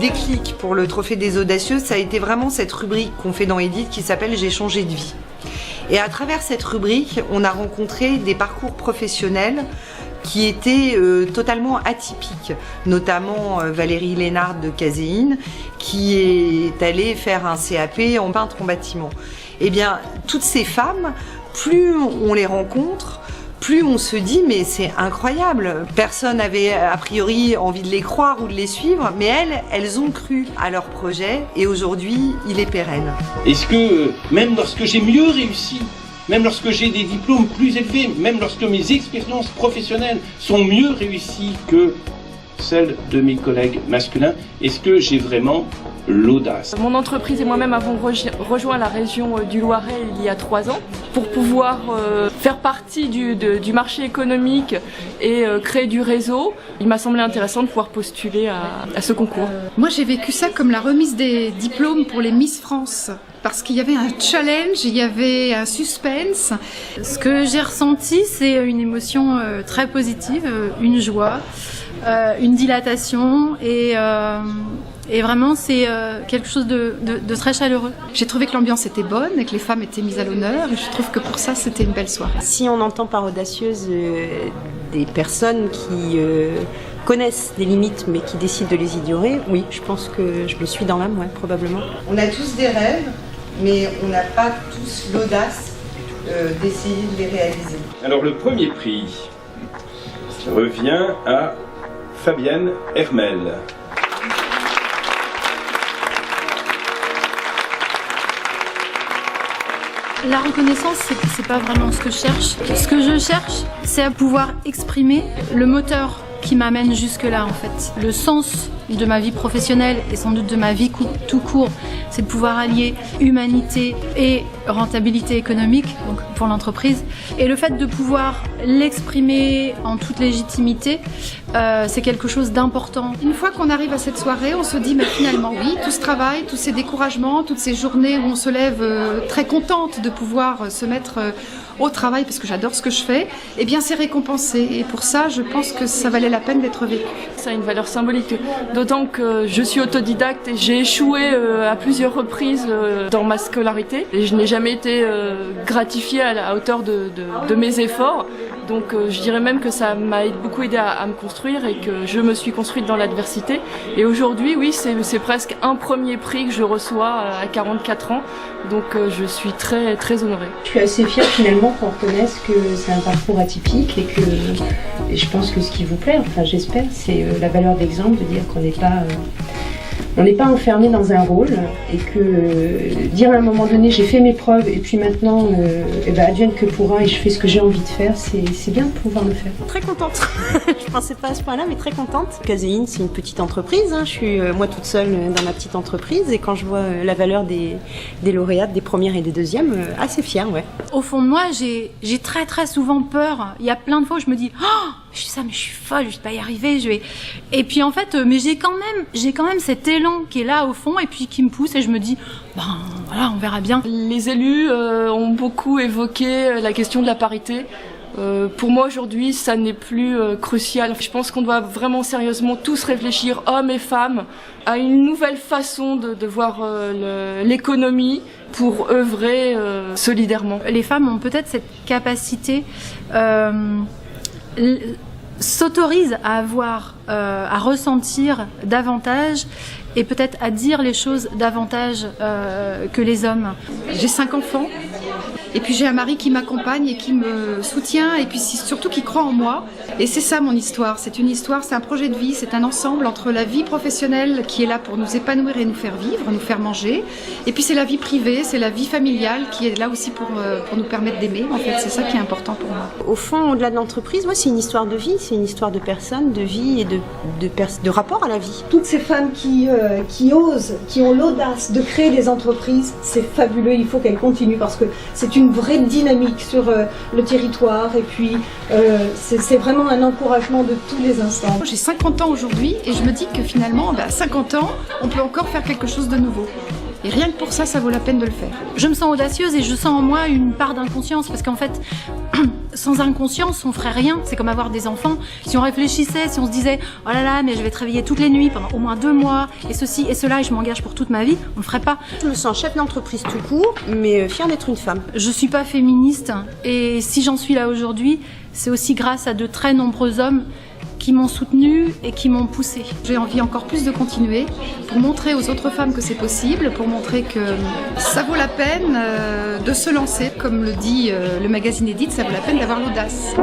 déclic pour le Trophée des Audacieuses, ça a été vraiment cette rubrique qu'on fait dans Edith qui s'appelle J'ai changé de vie. Et à travers cette rubrique, on a rencontré des parcours professionnels qui étaient totalement atypiques, notamment Valérie Lénard de Caséine, qui est allée faire un CAP en peintre en bâtiment. Eh bien, toutes ces femmes, plus on les rencontre, plus on se dit mais c'est incroyable. Personne n'avait a priori envie de les croire ou de les suivre, mais elles ont cru à leur projet et aujourd'hui il est pérenne. Est-ce que même lorsque j'ai mieux réussi, même lorsque j'ai des diplômes plus élevés, même lorsque mes expériences professionnelles sont mieux réussies que celles de mes collègues masculins, est-ce que j'ai vraiment l'audace? Mon entreprise et moi-même avons rejoint la région du Loiret il y a 3 ans pour pouvoir faire partie du marché économique et créer du réseau. Il m'a semblé intéressant de pouvoir postuler à ce concours. Moi j'ai vécu ça comme la remise des diplômes pour les Miss France. Parce qu'il y avait un challenge, il y avait un suspense. Ce que j'ai ressenti, c'est une émotion très positive, une joie, une dilatation et vraiment c'est quelque chose de très chaleureux. J'ai trouvé que l'ambiance était bonne et que les femmes étaient mises à l'honneur et je trouve que pour ça c'était une belle soirée. Si on entend par audacieuse des personnes qui connaissent des limites mais qui décident de les ignorer, oui, je pense que je le suis dans l'âme, ouais, probablement. On a tous des rêves, mais on n'a pas tous l'audace d'essayer de les réaliser. Alors le premier prix revient à Fabienne Hermel. La reconnaissance, c'est pas vraiment ce que je cherche. Ce que je cherche, c'est à pouvoir exprimer le moteur qui m'amène jusque-là en fait. Le sens de ma vie professionnelle et sans doute de ma vie tout court, c'est de pouvoir allier humanité et rentabilité économique, donc pour l'entreprise. Et le fait de pouvoir l'exprimer en toute légitimité, c'est quelque chose d'important. Une fois qu'on arrive à cette soirée, on se dit mais finalement oui, tout ce travail, tous ces découragements, toutes ces journées où on se lève très contente de pouvoir se mettre au travail parce que j'adore ce que je fais, eh bien c'est récompensé. Et pour ça, je pense que ça valait la peine d'être vécu. Ça a une valeur symbolique, d'autant que je suis autodidacte et j'ai échoué à plusieurs reprises dans ma scolarité. Et je n'ai jamais été gratifiée à la hauteur de mes efforts. Donc je dirais même que ça m'a beaucoup aidé à me construire et que je me suis construite dans l'adversité. Et aujourd'hui, oui, c'est presque un premier prix que je reçois à 44 ans. Donc je suis très, très honorée. Je suis assez fière finalement qu'on reconnaisse que c'est un parcours atypique et je pense que ce qui vous plaît, enfin j'espère, c'est la valeur d'exemple de dire qu'on n'est pas enfermé dans un rôle et que dire à un moment donné j'ai fait mes preuves et puis maintenant advienne que pourra et je fais ce que j'ai envie de faire, c'est bien de pouvoir le faire. Très contente, je pensais pas à ce point-là mais très contente. Caséine c'est une petite entreprise, hein. Je suis moi toute seule dans ma petite entreprise et quand je vois la valeur des lauréates, des premières et des deuxièmes, assez fière, ouais. Au fond de moi, j'ai très très souvent peur. Il y a plein de fois où je me dis oh, je suis ça, mais je suis folle, je vais pas y arriver, Et puis en fait, mais j'ai quand même cet élan qui est là au fond et puis qui me pousse et je me dis ben voilà, on verra bien. Les élus ont beaucoup évoqué la question de la parité. Pour moi aujourd'hui, ça n'est plus crucial. Je pense qu'on doit vraiment sérieusement tous réfléchir, hommes et femmes, à une nouvelle façon de voir l'économie pour œuvrer solidairement. Les femmes ont peut-être cette capacité s'autorisent à avoir, à ressentir davantage et peut-être à dire les choses davantage que les hommes. J'ai 5 enfants et puis j'ai un mari qui m'accompagne et qui me soutient et puis surtout qui croit en moi. Et c'est ça mon histoire, c'est une histoire, c'est un projet de vie, c'est un ensemble entre la vie professionnelle qui est là pour nous épanouir et nous faire vivre, nous faire manger. Et puis c'est la vie privée, c'est la vie familiale qui est là aussi pour nous permettre d'aimer. En fait, c'est ça qui est important pour moi. Au fond, au-delà de l'entreprise, moi c'est une histoire de vie, c'est une histoire de personnes, de vie et de rapport à la vie. Toutes ces femmes qui osent, qui ont l'audace de créer des entreprises, c'est fabuleux, il faut qu'elles continuent parce que c'est une vraie dynamique sur le territoire et puis c'est vraiment un encouragement de tous les instants. J'ai 50 ans aujourd'hui et je me dis que finalement, à 50 ans, on peut encore faire quelque chose de nouveau. Et rien que pour ça, ça vaut la peine de le faire. Je me sens audacieuse et je sens en moi une part d'inconscience parce qu'en fait, sans inconscience, on ferait rien. C'est comme avoir des enfants. Si on réfléchissait, si on se disait « Oh là là, mais je vais te réveiller toutes les nuits pendant au moins 2 mois, et ceci et cela, et je m'engage pour toute ma vie », on le ferait pas. Je me sens chef d'entreprise tout court, mais fière d'être une femme. Je suis pas féministe et si j'en suis là aujourd'hui, c'est aussi grâce à de très nombreux hommes qui m'ont soutenue et qui m'ont poussée. J'ai envie encore plus de continuer pour montrer aux autres femmes que c'est possible, pour montrer que ça vaut la peine de se lancer. Comme le dit le magazine Edith, ça vaut la peine d'avoir l'audace.